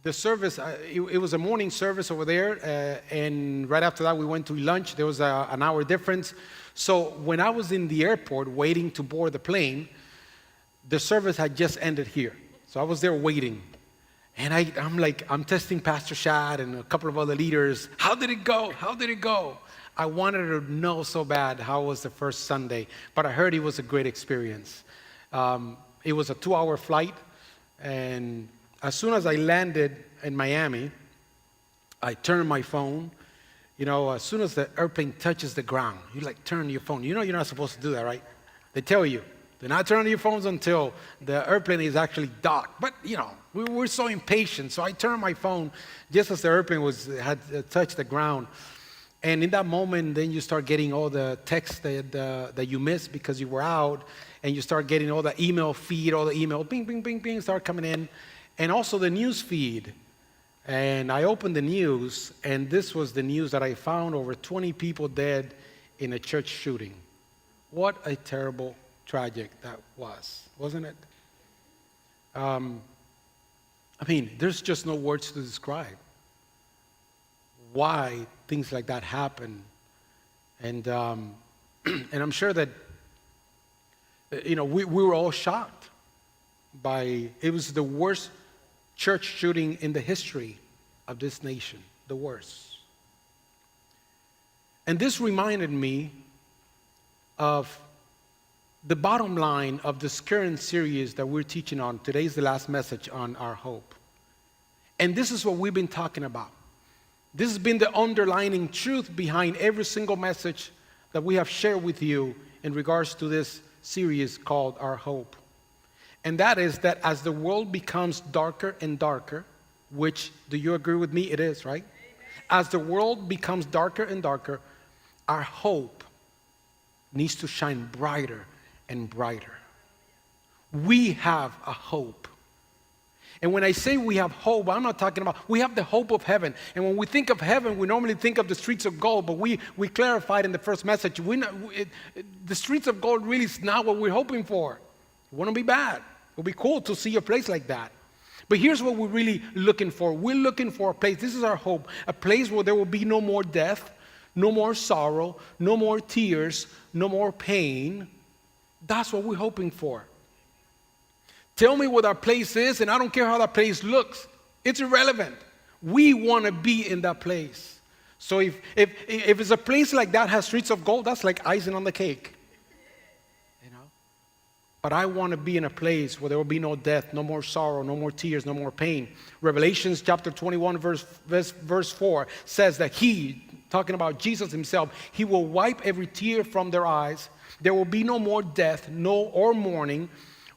the service, it was a morning service over there, and right after that we went to lunch. There was an hour difference. So when I was in the airport waiting to board the plane, the service had just ended here. So I was there waiting. And I'm testing Pastor Shad and a couple of other leaders. How did it go? How did it go? I wanted to know so bad how was the first Sunday, but I heard it was a great experience. It was a 2-hour flight, and as soon as I landed in Miami, I turned my phone. You know, as soon as the airplane touches the ground, you like turn your phone. You know you're not supposed to do that, right? They tell you, do not turn on your phones until the airplane is actually docked. But, you know, we're so impatient. So I turned my phone just as the airplane had touched the ground. And in that moment, then you start getting all the texts that you missed because you were out. And you start getting all the email feed, all the email, bing, bing, bing, bing, start coming in. And also the news feed. And I opened the news, and this was the news that I found: over 20 people dead in a church shooting. What a terrible tragic that was, wasn't it? I mean, there's just no words to describe why things like that happen. And and I'm sure that, you know, we were all shocked by, it was the worst church shooting in the history of this nation, the worst. And this reminded me of the bottom line of this current series that we're teaching on. Today's the last message on our hope. And this is what we've been talking about. This has been the underlying truth behind every single message that we have shared with you in regards to this series called Our Hope. And that is that as the world becomes darker and darker, which, do you agree with me? It is, right? As the world becomes darker and darker, our hope needs to shine brighter and brighter. We have a hope. And when I say we have hope, I'm not talking about, we have the hope of heaven. And when we think of heaven, we normally think of the streets of gold, but we clarified in the first message, the streets of gold really is not what we're hoping for. It wouldn't be bad. It would be cool to see a place like that. But here's what we're really looking for. We're looking for a place, this is our hope, a place where there will be no more death, no more sorrow, no more tears, no more pain. That's what we're hoping for. Tell me what our place is, and I don't care how that place looks. It's irrelevant. We want to be in that place. So if it's a place like that has streets of gold, that's like icing on the cake. You know? But I want to be in a place where there will be no death, no more sorrow, no more tears, no more pain. Revelations chapter 21, verse 4 says that He, talking about Jesus Himself, He will wipe every tear from their eyes. There will be no more death, or mourning,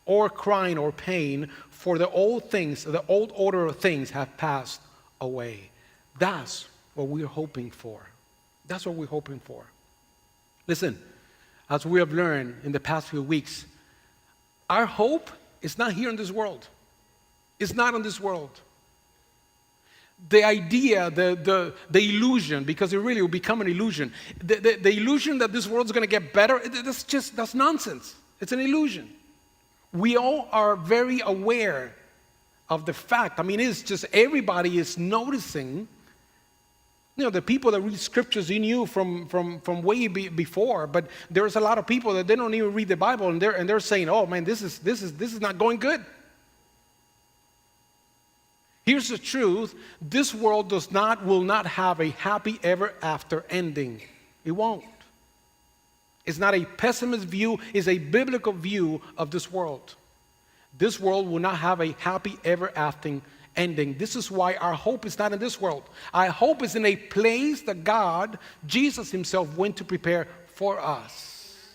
or crying or pain, for the old things, the old order of things have passed away. That's what we're hoping for. That's what we're hoping for. Listen, as we have learned in the past few weeks, our hope is not here in this world. It's not in this world. The idea, the illusion, because it really will become an illusion, the illusion that this world's going to get better, that's nonsense. It's an illusion. We all are very aware of the fact. I mean, it's just everybody is noticing. You know, the people that read scriptures you knew from way before, but there's a lot of people that they don't even read the Bible, and they're saying, "Oh man, this is not going good." Here's the truth: this world will not have a happy ever after ending. It won't. It's not a pessimist view, it's a biblical view of this world. This world will not have a happy ever after ending. This is why our hope is not in this world. Our hope is in a place that God, Jesus Himself, went to prepare for us.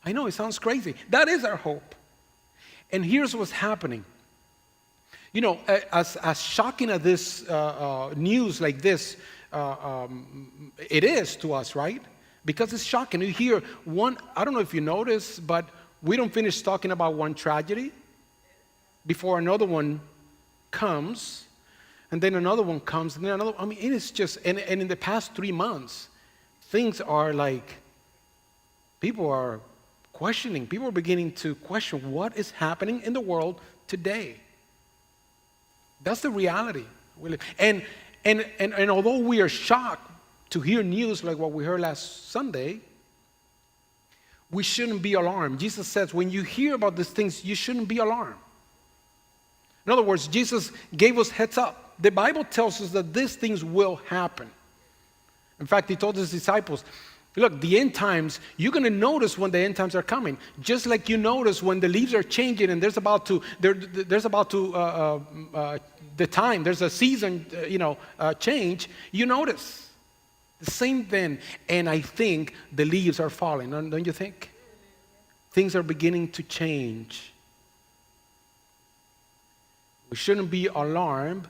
I know it sounds crazy. That is our hope. And here's what's happening. You know, as shocking as this news like this it is to us, right? Because it's shocking. You hear one, I don't know if you notice, but we don't finish talking about one tragedy before another one comes, and then another one comes, and then another. I mean, it is just, and in the past 3 months, things are like, people are questioning, people are beginning to question what is happening in the world today. That's the reality. And although we are shocked to hear news like what we heard last Sunday, we shouldn't be alarmed. Jesus says, when you hear about these things, you shouldn't be alarmed. In other words, Jesus gave us heads up. The Bible tells us that these things will happen. In fact, he told his disciples, look, the end times, you're going to notice when the end times are coming. Just like you notice when the leaves are changing and there's a season, change, you notice. The same thing, and I think the leaves are falling, don't you think? Things are beginning to change. We shouldn't be alarmed,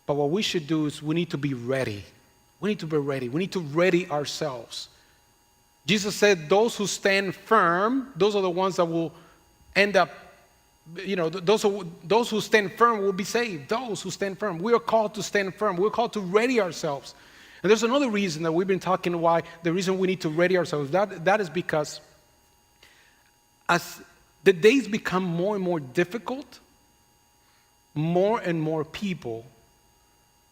but what we should do is we need to be ready. We need to be ready. We need to ready ourselves. Jesus said those who stand firm, those are the ones that will end up, those who stand firm will be saved. Those who stand firm. We are called to stand firm. We're called to ready ourselves. And there's another reason that we've been talking why, the reason we need to ready ourselves, that is because as the days become more and more difficult, more and more people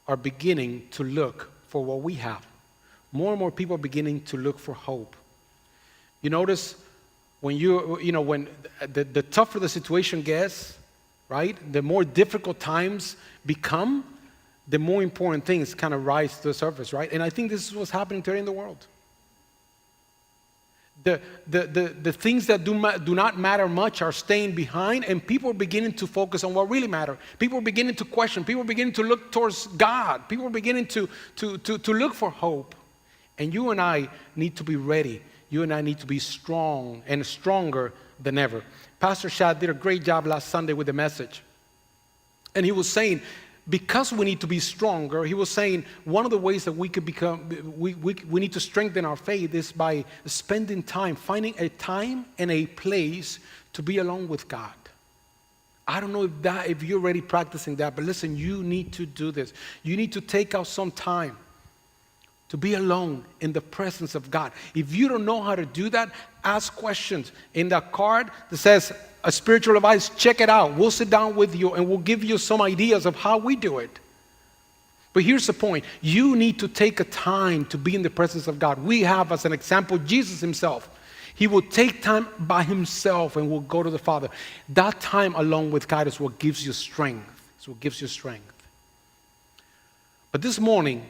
are beginning to look for what we have. More and more people are beginning to look for hope. You notice when when the tougher the situation gets, right? The more difficult times become, the more important things kind of rise to the surface, right? And I think this is what's happening today in the world. The things that do not matter much are staying behind, and people are beginning to focus on what really matters. People are beginning to question. People are beginning to look towards God. People are beginning to look for hope. And you and I need to be ready. You and I need to be strong and stronger than ever. Pastor Shad did a great job last Sunday with the message. And he was saying, because we need to be stronger, he was saying one of the ways that we could become, we need to strengthen our faith is by spending time, finding a time and a place to be alone with God. I don't know if you're already practicing that, but listen, you need to do this. You need to take out some time to be alone in the presence of God. If you don't know how to do that, ask questions. In that card that says, a spiritual advice, check it out. We'll sit down with you and we'll give you some ideas of how we do it. But here's the point. You need to take a time to be in the presence of God. We have as an example Jesus himself. He will take time by himself and will go to the Father. That time alone with God is what gives you strength. It's what gives you strength. But this morning,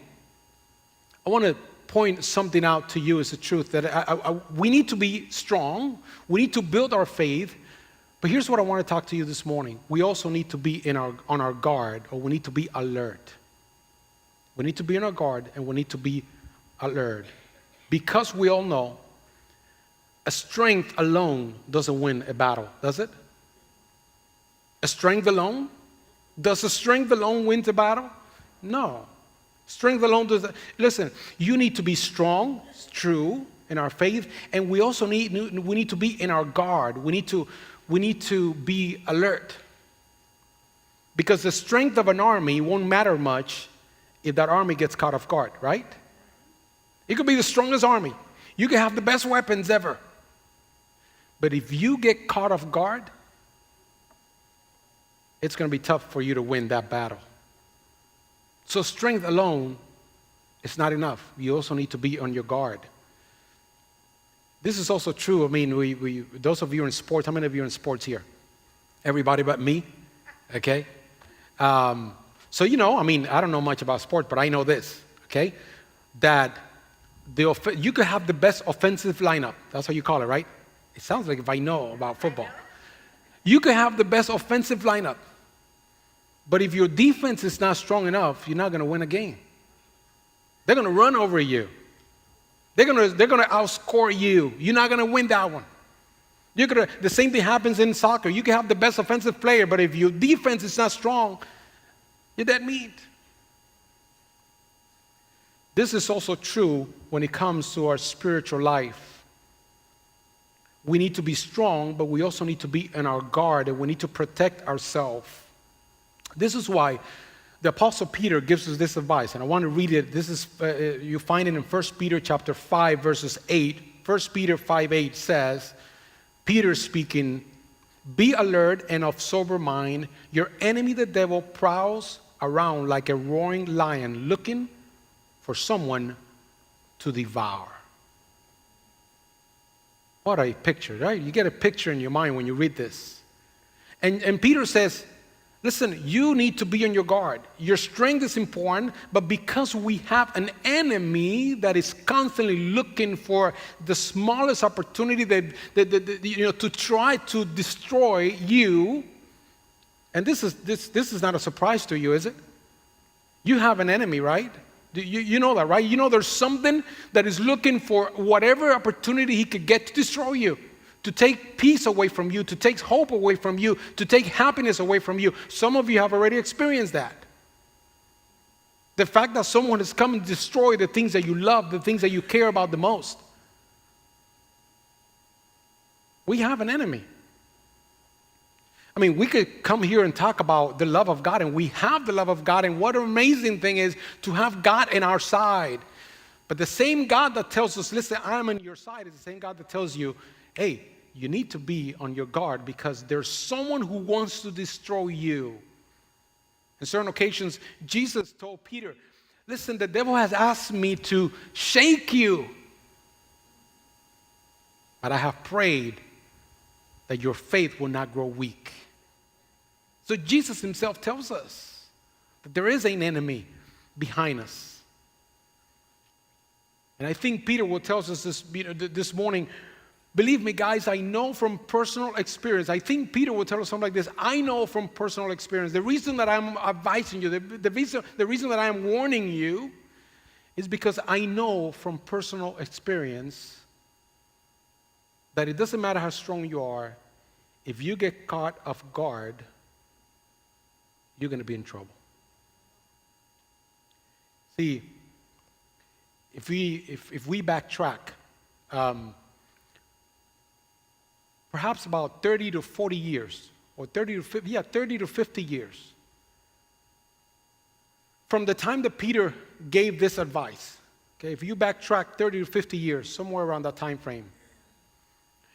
I want to point something out to you as the truth that we need to be strong. We need to build our faith. But here's what I want to talk to you this morning. We also need to be on our guard, or we need to be alert. We need to be on our guard and we need to be alert. Because we all know a strength alone doesn't win a battle, does it? A strength alone? Does a strength alone win the battle? No. Strength alone doesn't. Listen, you need to be strong, it's true, in our faith, and we also need to be in our guard. We need to be alert. Because the strength of an army won't matter much if that army gets caught off guard, right? It could be the strongest army. You can have the best weapons ever. But if you get caught off guard, it's going to be tough for you to win that battle. So strength alone is not enough. You also need to be on your guard. This is also true. I mean, those of you in sports, how many of you are in sports here? Everybody but me? Okay. So, I don't know much about sports, but I know this, okay? That you could have the best offensive lineup. That's how you call it, right? It sounds like if I know about football. You could have the best offensive lineup. But if your defense is not strong enough, you're not going to win a game. They're going to run over you. They're going to outscore you. You're not going to win that one. The same thing happens in soccer. You can have the best offensive player, but if your defense is not strong, you're dead meat. This is also true when it comes to our spiritual life. We need to be strong, but we also need to be on our guard, and we need to protect ourselves. This is why the Apostle Peter gives us this advice, and I want to read it. This is you find it in 1 Peter chapter 5, verses 8. 1 Peter 5:8 says, Peter speaking, Be alert and of sober mind. Your enemy, the devil, prowls around like a roaring lion looking for someone to devour. What a picture, right? You get a picture in your mind when you read this. And Peter says, listen, you need to be on your guard. Your strength is important, but because we have an enemy that is constantly looking for the smallest opportunity to try to destroy you, and this is not a surprise to you, is it? You have an enemy, right? You know that, right? You know there's something that is looking for whatever opportunity he could get to destroy you, to take peace away from you, to take hope away from you, to take happiness away from you. Some of you have already experienced that. The fact that someone has come and destroyed the things that you love, the things that you care about the most. We have an enemy. I mean, we could come here and talk about the love of God, and we have the love of God, and what an amazing thing is to have God in our side. But the same God that tells us, listen, I'm on your side, is the same God that tells you, hey, you need to be on your guard because there's someone who wants to destroy you. On certain occasions, Jesus told Peter, listen, the devil has asked me to shake you, but I have prayed that your faith will not grow weak. So Jesus himself tells us that there is an enemy behind us. And I think Peter will tell us this morning, believe me, guys, I know from personal experience. I think Peter will tell us something like this. I know from personal experience. The reason that I'm advising you, the reason that I'm warning you is because I know from personal experience that it doesn't matter how strong you are, if you get caught off guard, you're going to be in trouble. See, if we backtrack, perhaps about 30 to 40 years, or 30 to 50 years, from the time that Peter gave this advice, okay, if you backtrack 30 to 50 years, somewhere around that time frame,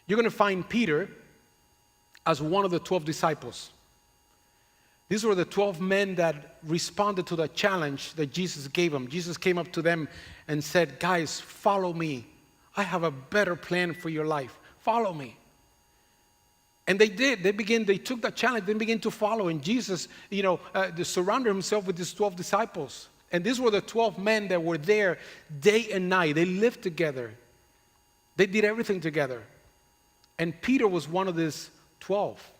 you're going to find Peter as one of the 12 disciples. These were the 12 men that responded to the challenge that Jesus gave them. Jesus came up to them and said, guys, follow me. I have a better plan for your life. Follow me. And they did. They took that challenge, they began to follow. And Jesus, they surrounded himself with these 12 disciples. And these were the 12 men that were there day and night. They lived together. They did everything together. And Peter was one of these 12.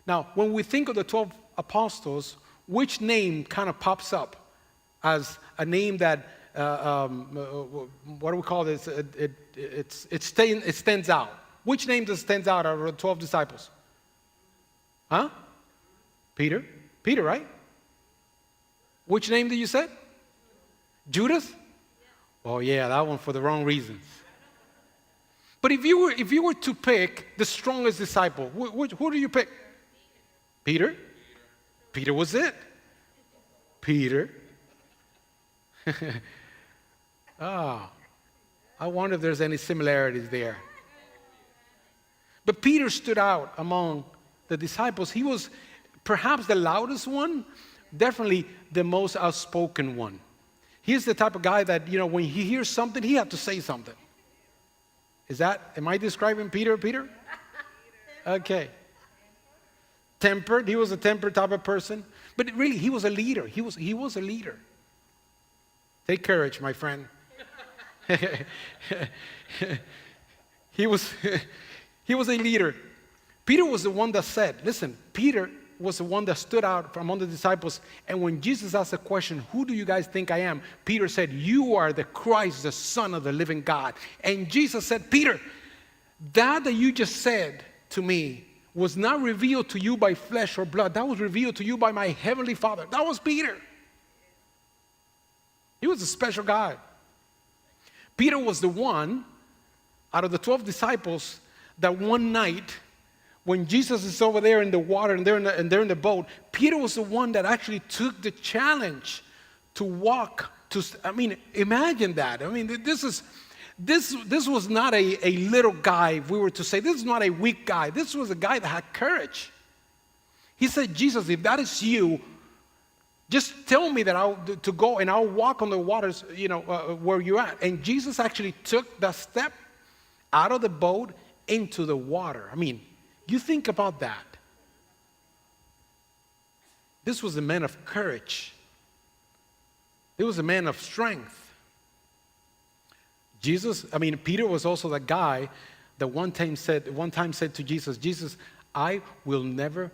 Now, when we think of the 12 apostles, which name kind of pops up as a name that, what do we call this? It stands out. Which name does stands out out of the 12 disciples? Huh? Peter? Peter, right? Which name did you say? Judas? Oh yeah, that one for the wrong reasons. But if you were to pick the strongest disciple, who do you pick? Peter? Peter was it. Peter. I wonder if there's any similarities there. But Peter stood out among the disciples. He was perhaps the loudest one, definitely the most outspoken one. He's the type of guy that, when he hears something, he had to say something. Am I describing Peter? Okay. Tempered, he was a tempered type of person. But really, he was a leader. He was a leader. Take courage, my friend. He was a leader. Peter was the one that said, listen, Peter was the one that stood out from among the disciples. And when Jesus asked the question, who do you guys think I am? Peter said, you are the Christ, the Son of the living God. And Jesus said, Peter, that you just said to me was not revealed to you by flesh or blood. That was revealed to you by my heavenly Father. That was Peter. He was a special guy. Peter was the one out of the 12 disciples that one night, when Jesus is over there in the water and they're in the boat, Peter was the one that actually took the challenge to walk. Imagine that. This is This was not a little guy, if we were to say. This is not a weak guy. This was a guy that had courage. He said, Jesus, if that is you, just tell me that to go and I'll walk on the waters, where you're at. And Jesus actually took that step out of the boat into the water. I mean, you think about that. This was a man of courage. It was a man of strength. Peter was also the guy that one time said to Jesus, Jesus, I will never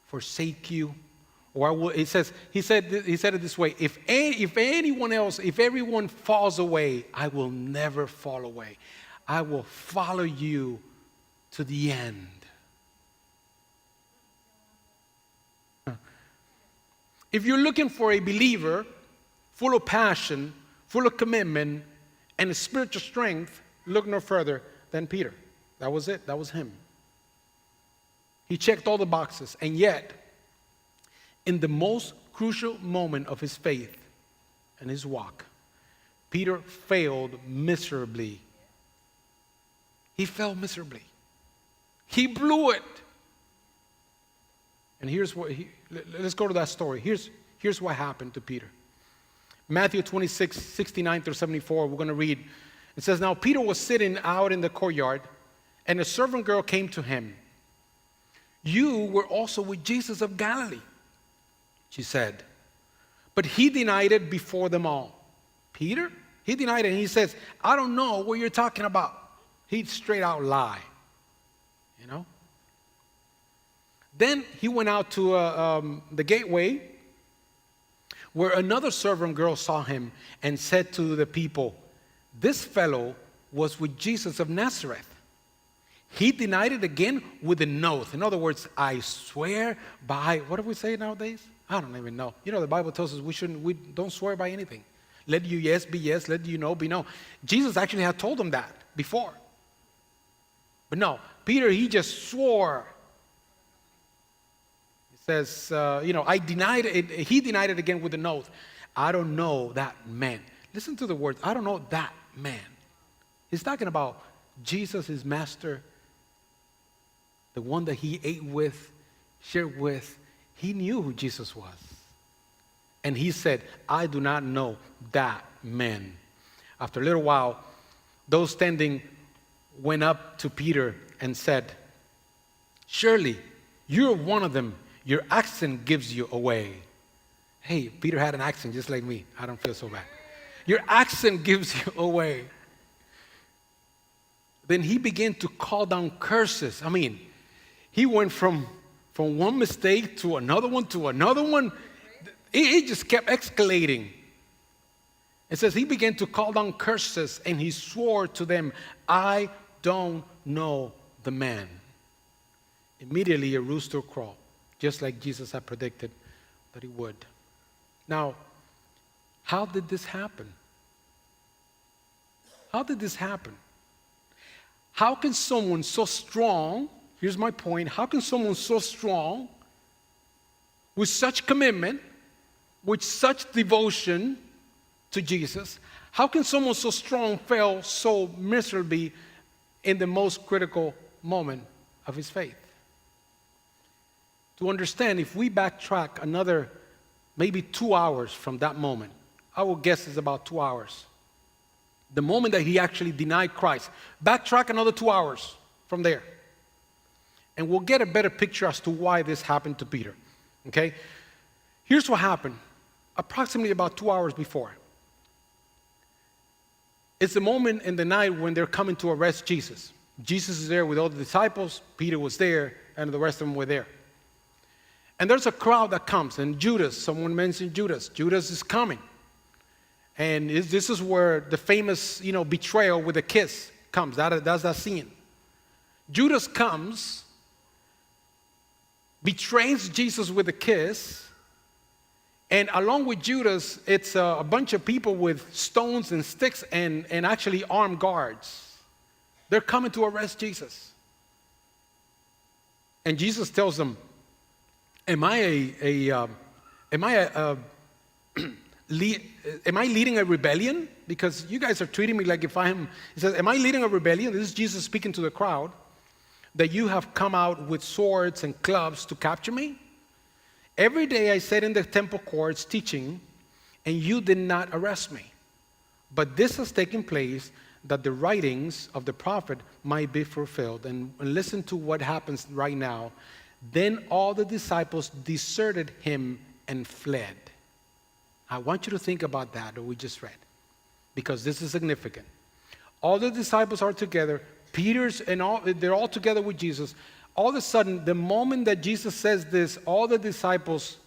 forsake you. Or he said it this way, if everyone falls away, I will never fall away. I will follow you to the end. If you're looking for a believer full of passion, full of commitment, and a spiritual strength, look no further than Peter. That was it. That was him. He checked all the boxes, and yet, in the most crucial moment of his faith and his walk, Peter failed miserably. He fell miserably. He blew it. And let's go to that story. Here's what happened to Peter. Matthew 26, 69 through 74, we're going to read. It says, now Peter was sitting out in the courtyard, and a servant girl came to him. You were also with Jesus of Galilee, she said. But he denied it before them all. Peter? He denied it, and he says, I don't know what you're talking about. He'd straight out lie. Then he went out to the gateway, where another servant girl saw him and said to the people, this fellow was with Jesus of Nazareth. He denied it again with an oath. In other words, I swear by, what do we say nowadays? I don't even know. The Bible tells us we don't swear by anything. Let you yes be yes, let you no be no. Jesus actually had told them that before. But no, Peter, he just swore. He says, I denied it. He denied it again with an oath. I don't know that man. Listen to the words. I don't know that man. He's talking about Jesus, his master, the one that he ate with, shared with. He knew who Jesus was. And he said, I do not know that man. After a little while, those standing went up to Peter and said, surely you're one of them. Your accent gives you away. Hey, Peter had an accent just like me. I don't feel so bad. Your accent gives you away. Then he began to call down curses. He went from one mistake to another one to another one. It just kept escalating. It says he began to call down curses, and he swore to them, I don't know the man. Immediately a rooster crowed, just like Jesus had predicted that he would. Now, how did this happen? How did this happen? How can someone so strong, here's my point, how can someone so strong, with such commitment, with such devotion to Jesus, how can someone so strong fail so miserably in the most critical moment of his faith? To understand, if we backtrack another maybe 2 hours from that moment, I will guess it's about 2 hours. The moment that he actually denied Christ. Backtrack another 2 hours from there. And we'll get a better picture as to why this happened to Peter. Okay? Here's what happened. Approximately about 2 hours before. It's the moment in the night when they're coming to arrest Jesus. Jesus is there with all the disciples. Peter was there, and the rest of them were there. And there's a crowd that comes, and Judas, someone mentioned Judas. Judas is coming. And this is where the famous, betrayal with a kiss comes. That's that scene. Judas comes, betrays Jesus with a kiss, and along with Judas, it's a bunch of people with stones and sticks and actually armed guards. They're coming to arrest Jesus. And Jesus tells them, am I a am I leading a rebellion? Because you guys are treating me like if I'm, he says, am I leading a rebellion? This is Jesus speaking to the crowd, that you have come out with swords and clubs to capture me? Every day I sat in the temple courts teaching, and you did not arrest me. But this has taken place that the writings of the prophet might be fulfilled. And listen to what happens right now. Then all the disciples deserted him and fled. I want you to think about that we just read, because this is significant. All the disciples are together. They're all together with Jesus. All of a sudden, the moment that Jesus says this, all the disciples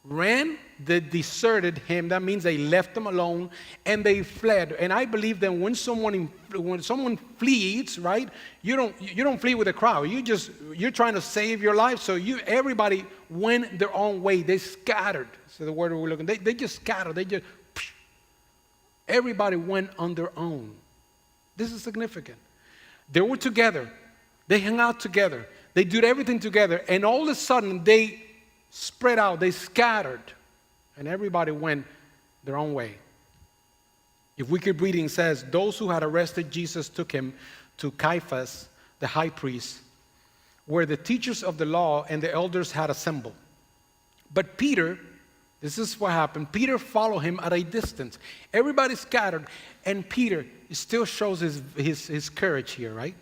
ran, they deserted him. That means they left him alone and they fled. And I believe that when someone flees, right, you don't flee with a crowd. You're trying to save your life. So everybody went their own way. They scattered. So the word we're looking. They just scattered. Everybody went on their own. This is significant. They were together. They hung out together. They did everything together. And all of a sudden, they spread out, they scattered, and everybody went their own way. If we keep reading, it says, those who had arrested Jesus took him to Caiaphas, the high priest, where the teachers of the law and the elders had assembled. But Peter, this is what happened, Peter followed him at a distance. Everybody scattered, and Peter still shows his courage here, right?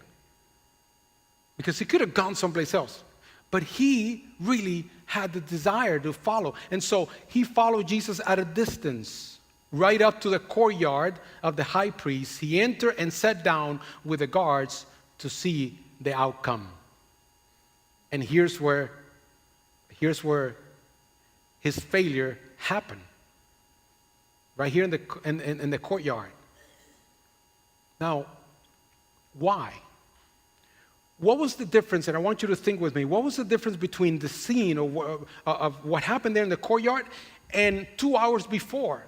Because he could have gone someplace else. But he really had the desire to follow. And so he followed Jesus at a distance, right up to the courtyard of the high priest. He entered and sat down with the guards to see the outcome. And here's where his failure happened. Right here in the courtyard. Now, why? What was the difference, and I want you to think with me, what was the difference between the scene of what happened there in the courtyard and 2 hours before?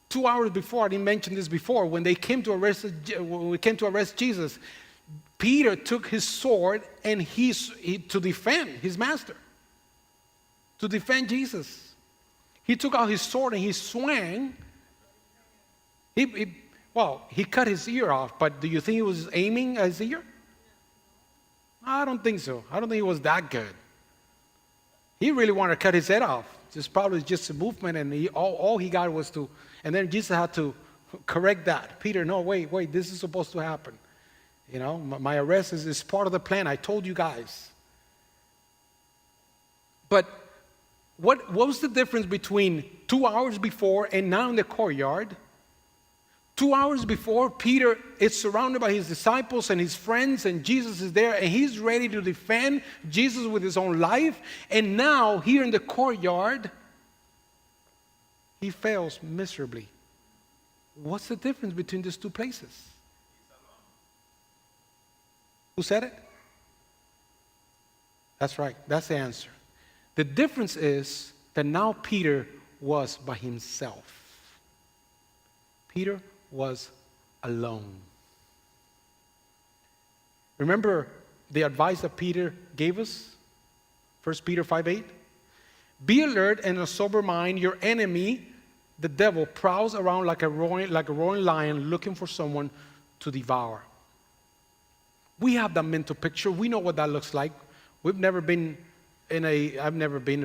2 hours before, I didn't mention this before, when we came to arrest Jesus, Peter took his sword and to defend his master, to defend Jesus. He took out his sword and he swung. He cut his ear off, but do you think he was aiming at his ear? I don't think so. I don't think he was that good. He really wanted to cut his head off. It's probably just a movement, and all he got was to, and then Jesus had to correct that. Peter, no, wait, this is supposed to happen. You know, my arrest is part of the plan. I told you guys. But what was the difference between 2 hours before and now in the courtyard? 2 hours before, Peter is surrounded by his disciples and his friends, and Jesus is there, and he's ready to defend Jesus with his own life. And now, here in the courtyard, he fails miserably. What's the difference between these two places? Who said it? That's right. That's the answer. The difference is that now Peter was by himself. Peter was alone. Remember the advice that Peter gave us? 1 Peter 5:8. Be alert and of sober mind. Your enemy, the devil, prowls around like a roaring lion looking for someone to devour. We have that mental picture. We know what that looks like. I've never been,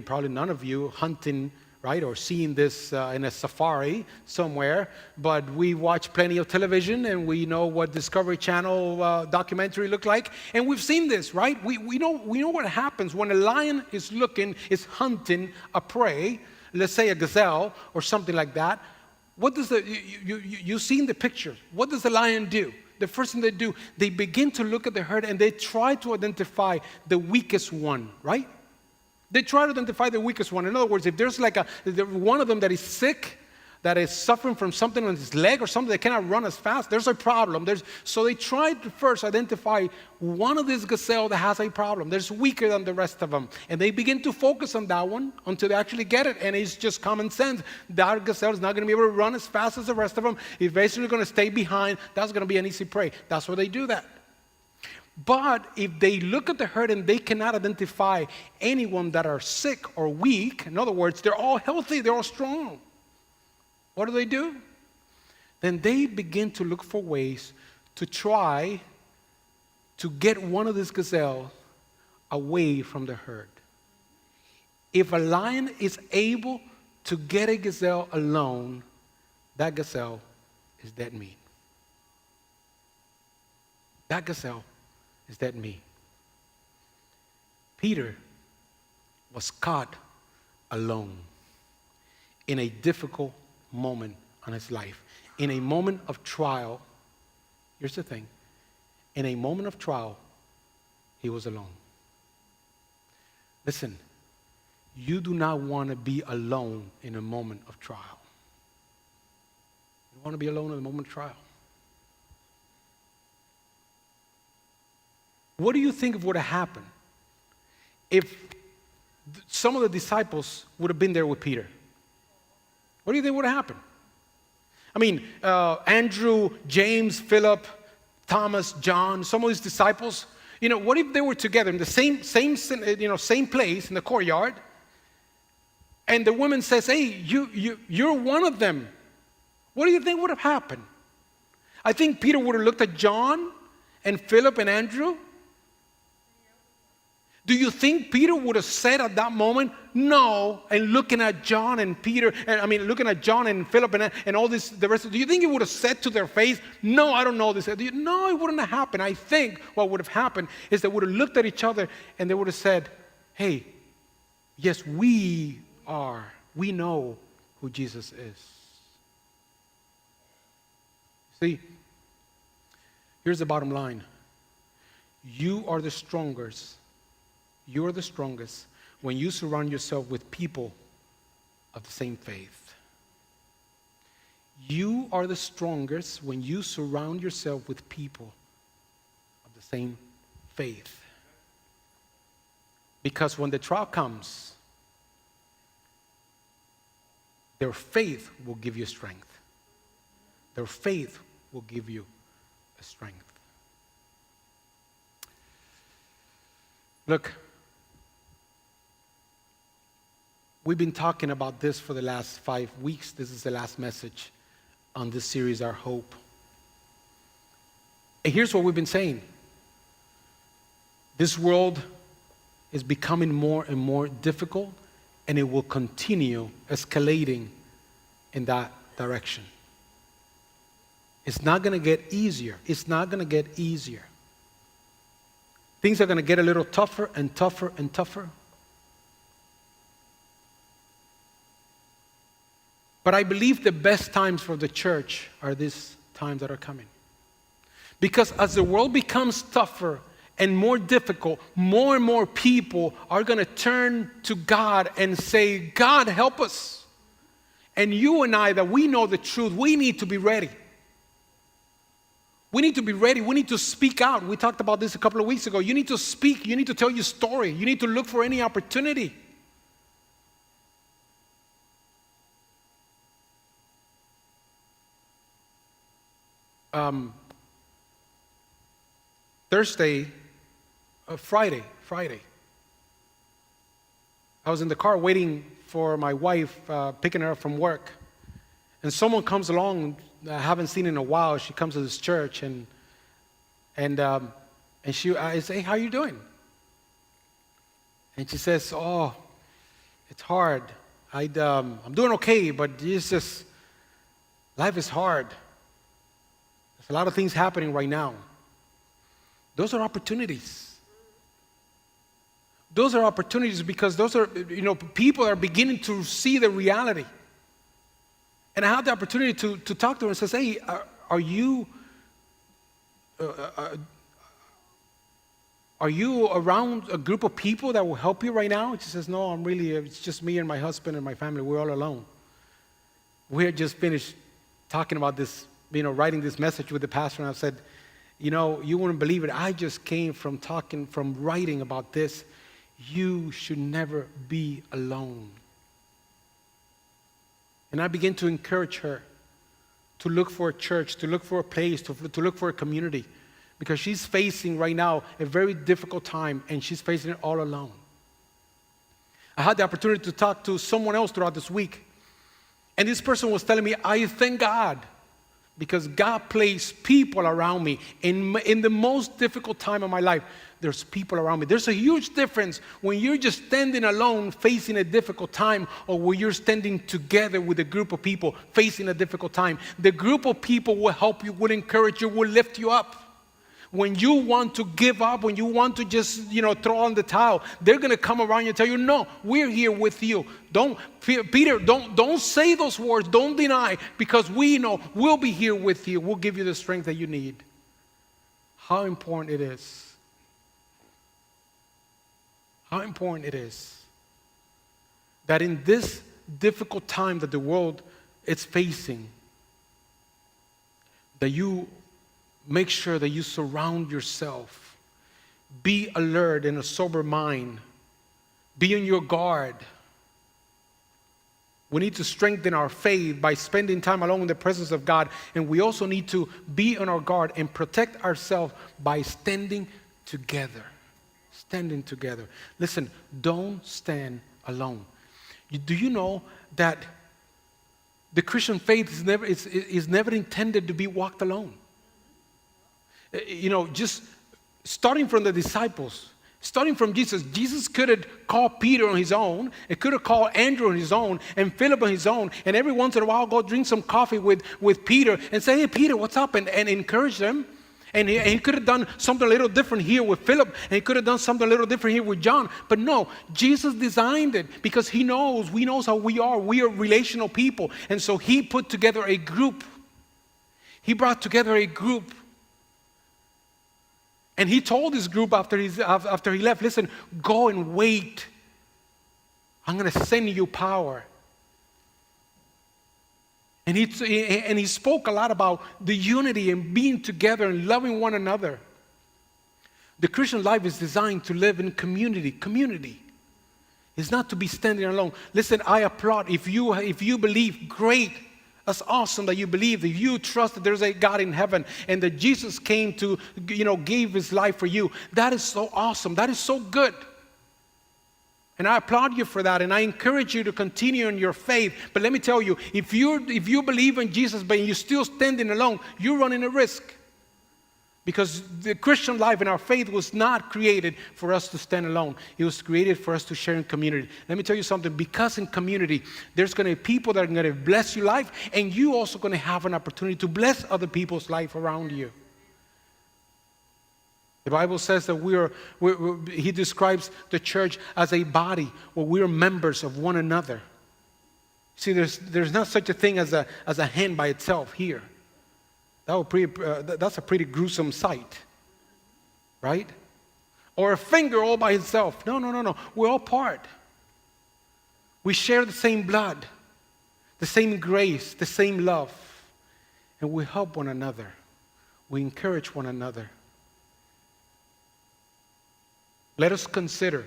probably none of you, hunting, right, or seeing this in a safari somewhere, but we watch plenty of television and we know what Discovery Channel documentary look like, and we've seen this, right? We know what happens when a lion is hunting a prey, let's say a gazelle or something like that. What does you've seen the picture. What does the lion do? The first thing they do, they begin to look at the herd and they try to identify the weakest one, right? They try to identify the weakest one. In other words, if there's one of them that is sick, that is suffering from something on his leg or something that cannot run as fast, there's a problem. So they try to first identify one of these gazelle that has a problem. There's weaker than the rest of them. And they begin to focus on that one until they actually get it. And it's just common sense. That gazelle is not going to be able to run as fast as the rest of them. It's basically going to stay behind. That's going to be an easy prey. That's why they do that. But if they look at the herd and they cannot identify anyone that are sick or weak, in other words, they're all healthy, they're all strong. What do? Then they begin to look for ways to try to get one of these gazelles away from the herd. If a lion is able to get a gazelle alone, that gazelle is dead meat. That gazelle is dead meat. Peter was caught alone in a difficult moment in his life. In a moment of trial, here's the thing, in a moment of trial, he was alone. Listen, you do not want to be alone in a moment of trial. You don't want to be alone in a moment of trial. What do you think would have happened if some of the disciples would have been there with Peter? What do you think would have happened? I mean, Andrew, James, Philip, Thomas, John, some of these disciples, what if they were together in the same place in the courtyard, and the woman says, hey, you're one of them. What do you think would have happened? I think Peter would have looked at John and Philip and Andrew. Do you think Peter would have said at that moment, no, and looking at John and Peter, looking at John and Philip and all this, the rest of, do you think he would have said to their face, no, I don't know this? No, it wouldn't have happened. I think what would have happened is they would have looked at each other and they would have said, hey, yes, we know who Jesus is. See, here's the bottom line. You are the strongest when you surround yourself with people of the same faith. You are the strongest when you surround yourself with people of the same faith. Because when the trial comes, their faith will give you strength. Their faith will give you a strength. Look, we've been talking about this for the last 5 weeks. This is the last message on this series, Our Hope. And here's what we've been saying. This world is becoming more and more difficult, and it will continue escalating in that direction. It's not going to get easier. It's not going to get easier. Things are going to get a little tougher and tougher and tougher. But I believe the best times for the church are these times that are coming. Because as the world becomes tougher and more difficult, more and more people are going to turn to God and say, God, help us. And you and I, that we know the truth, we need to be ready. We need to be ready. We need to speak out. We talked about this a couple of weeks ago. You need to speak. You need to tell your story. You need to look for any opportunity. Friday. I was in the car waiting for my wife, picking her up from work. And someone comes along I haven't seen in a while. She comes to this church and I say, hey, how are you doing? And she says, oh, it's hard. I'm doing okay, but it's just, life is hard. There's a lot of things happening right now. Those are opportunities. Those are opportunities because those are, people are beginning to see the reality. And I had the opportunity to talk to her and says, hey, are you around a group of people that will help you right now? And she says, no, it's just me and my husband and my family. We're all alone. We had just finished talking about this, writing this message with the pastor, and I said, you wouldn't believe it. I just came from writing about this. You should never be alone. And I began to encourage her to look for a church, to look for a place, to look for a community. Because she's facing right now a very difficult time, and she's facing it all alone. I had the opportunity to talk to someone else throughout this week. And this person was telling me, I thank God because God placed people around me. In the most difficult time of my life, there's people around me. There's a huge difference when you're just standing alone facing a difficult time, or when you're standing together with a group of people facing a difficult time. The group of people will help you, will encourage you, will lift you up. When you want to give up, when you want to just, throw on the towel, they're going to come around you and tell you, no, we're here with you. Peter, don't say those words. Don't deny, because we know we'll be here with you. We'll give you the strength that you need. How important it is. How important it is that in this difficult time that the world is facing, that you make sure that you surround yourself. Be alert in a sober mind. Be on your guard. We need to strengthen our faith by spending time alone in the presence of God. And we also need to be on our guard and protect ourselves by standing together. Standing together. Listen, don't stand alone. Do you know that the Christian faith is never intended to be walked alone? Just starting from the disciples, starting from Jesus. Jesus could have called Peter on his own. It could have called Andrew on his own and Philip on his own. And every once in a while, go drink some coffee with Peter and say, hey, Peter, what's up? And encourage them. And he could have done something a little different here with Philip. And he could have done something a little different here with John. But no, Jesus designed it because we knows how we are. We are relational people. And so he put together a group. He brought together a group. And he told his group after he left, listen, go and wait. I'm going to send you power. And he spoke a lot about the unity and being together and loving one another. The Christian life is designed to live in community. Community. It's not to be standing alone. Listen, I applaud. If you believe, great. That's awesome that you believe, that you trust that there's a God in heaven and that Jesus came to, gave his life for you. That is so awesome. That is so good. And I applaud you for that, and I encourage you to continue in your faith. But let me tell you, if you believe in Jesus but you're still standing alone, you're running a risk. Because the Christian life and our faith was not created for us to stand alone. It was created for us to share in community. Let me tell you something, because in community, there's going to be people that are going to bless your life, and you also going to have an opportunity to bless other people's life around you. The Bible says that he describes the church as a body where we are members of one another. See, there's not such a thing as a hand by itself here. That's a pretty gruesome sight, right? Or a finger all by itself. No. We're all part. We share the same blood, the same grace, the same love. And we help one another. We encourage one another. Let us consider.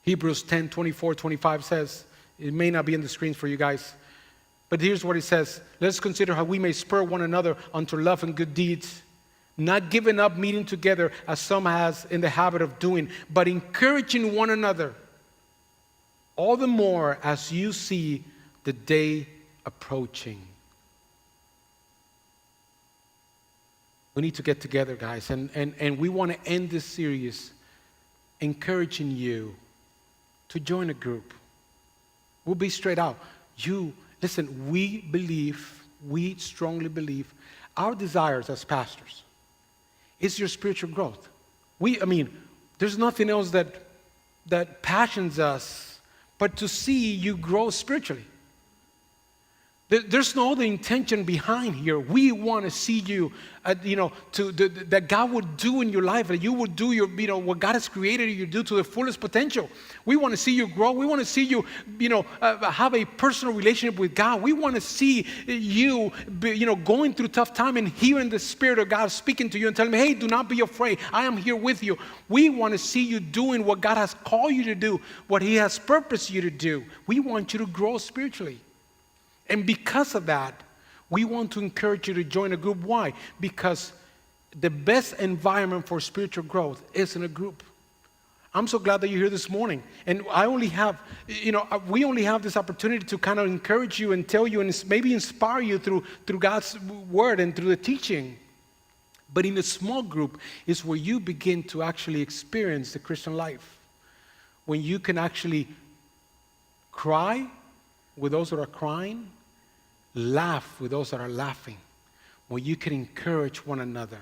Hebrews 10:24-25 says, it may not be in the screens for you guys, but here's what it says. Let us consider how we may spur one another unto love and good deeds, not giving up meeting together as some has in the habit of doing, but encouraging one another, all the more as you see the day approaching. We need to get together, guys, and we want to end this series encouraging you to join a group. We'll be straight out. Listen, we strongly believe, our desires as pastors is your spiritual growth. There's nothing else that passions us but to see you grow spiritually. There's no other intention behind here. We want to see you, that God would do in your life, that you would do what God has created you to do to the fullest potential. We want to see you grow. We want to see you, have a personal relationship with God. We want to see you, going through tough time and hearing the Spirit of God speaking to you and telling me, hey, do not be afraid. I am here with you. We want to see you doing what God has called you to do, what He has purposed you to do. We want you to grow spiritually. And because of that, we want to encourage you to join a group. Why? Because the best environment for spiritual growth is in a group. I'm so glad that you're here this morning. And we only have this opportunity to kind of encourage you and tell you and maybe inspire you through God's word and through the teaching. But in a small group is where you begin to actually experience the Christian life. When you can actually cry with those that are crying, laugh with those that are laughing. When you can encourage one another.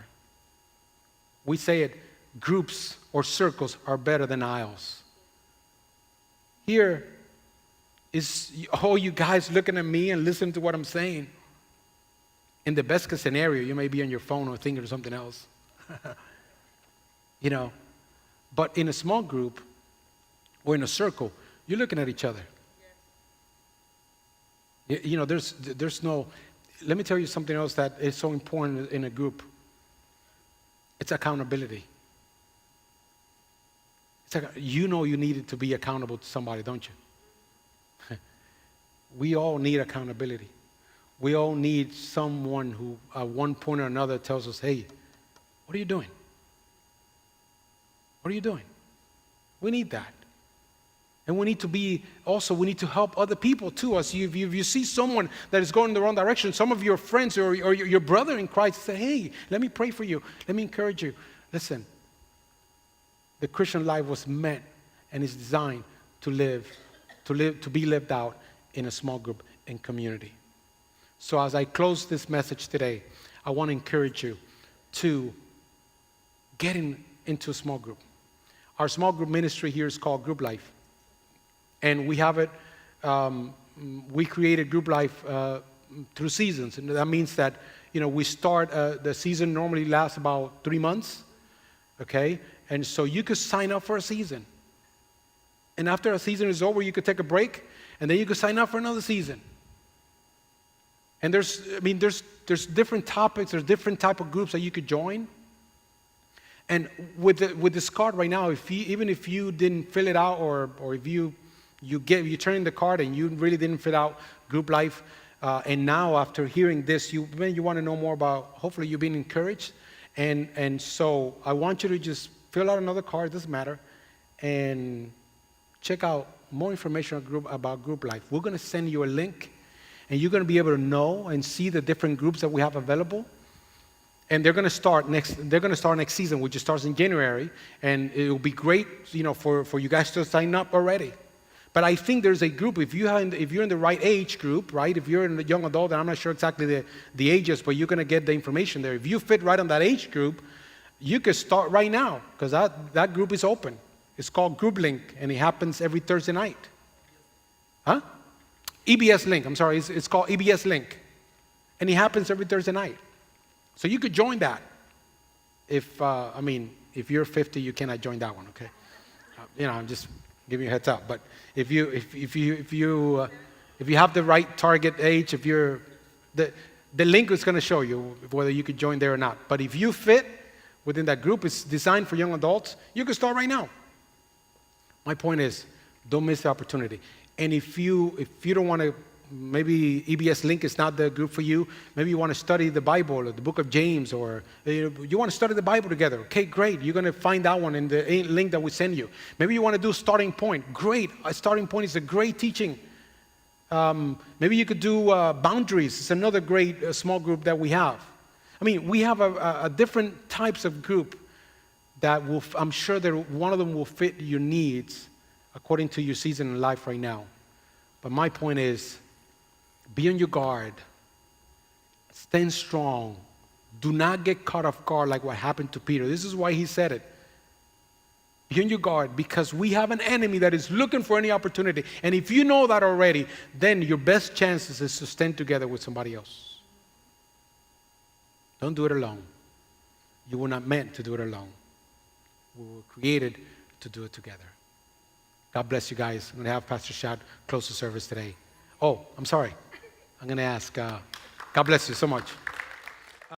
We say it, groups or circles are better than aisles. Here is all you guys looking at me and listening to what I'm saying. In the best case scenario, you may be on your phone or thinking of something else. But in a small group or in a circle, you're looking at each other. There's no, let me tell you something else that is so important in a group. It's accountability. You needed to be accountable to somebody, don't you? We all need accountability. We all need someone who at one point or another tells us, hey, what are you doing? What are you doing? We need that. And we need to help other people too. As if you see someone that is going in the wrong direction, some of your friends or your brother in Christ say, hey, let me pray for you. Let me encourage you. Listen, the Christian life was meant and is designed to be lived out in a small group and community. So as I close this message today, I want to encourage you to get into a small group. Our small group ministry here is called Group Life. And we have it, we created Group Life through seasons. And that means that, we start, the season normally lasts about 3 months, okay? And so you could sign up for a season. And after a season is over, you could take a break, and then you could sign up for another season. And there's different topics, there's different type of groups that you could join. And with this card right now, even if you didn't fill it out, or if you turn in the card and you really didn't fill out Group Life, and now after hearing this, you want to know more about, hopefully you've been encouraged. And so I want you to just fill out another card, doesn't matter, and check out more information about Group Life. We're going to send you a link, and you're going to be able to know and see the different groups that we have available. And they're going to start next season, which starts in January, and it will be great, for you guys to sign up already. But I think there's a group, if you're in the right age group, right? If you're in a young adult, and I'm not sure exactly the ages, but you're going to get the information there. If you fit right on that age group, you could start right now, because that group is open. It's called Group Link, and it happens every Thursday night. Huh? EBS Link, I'm sorry, it's called EBS Link. And it happens every Thursday night. So you could join that. If you're 50, you cannot join that one, okay? I'm just giving you a heads up. But if you have the right target age, the link is going to show you whether you could join there or not. But if you fit within that group, it's designed for young adults, you can start right now. My point is, don't miss the opportunity. And if you don't want to, maybe EBS Link is not the group for you. Maybe you want to study the Bible or the book of James, or you want to study the Bible together. Okay, great. You're going to find that one in the link that we send you. Maybe you want to do Starting Point. Great. A Starting Point is a great teaching. Maybe you could do Boundaries. It's another great small group that we have. We have a different types of group that I'm sure that one of them will fit your needs according to your season in life right now. But my point is, be on your guard. Stand strong. Do not get caught off guard like what happened to Peter. This is why he said it. Be on your guard, because we have an enemy that is looking for any opportunity. And if you know that already, then your best chances is to stand together with somebody else. Don't do it alone. You were not meant to do it alone. We were created to do it together. God bless you guys. I'm going to have Pastor Shad close the service today. Oh, I'm sorry. I'm going to ask, God bless you so much.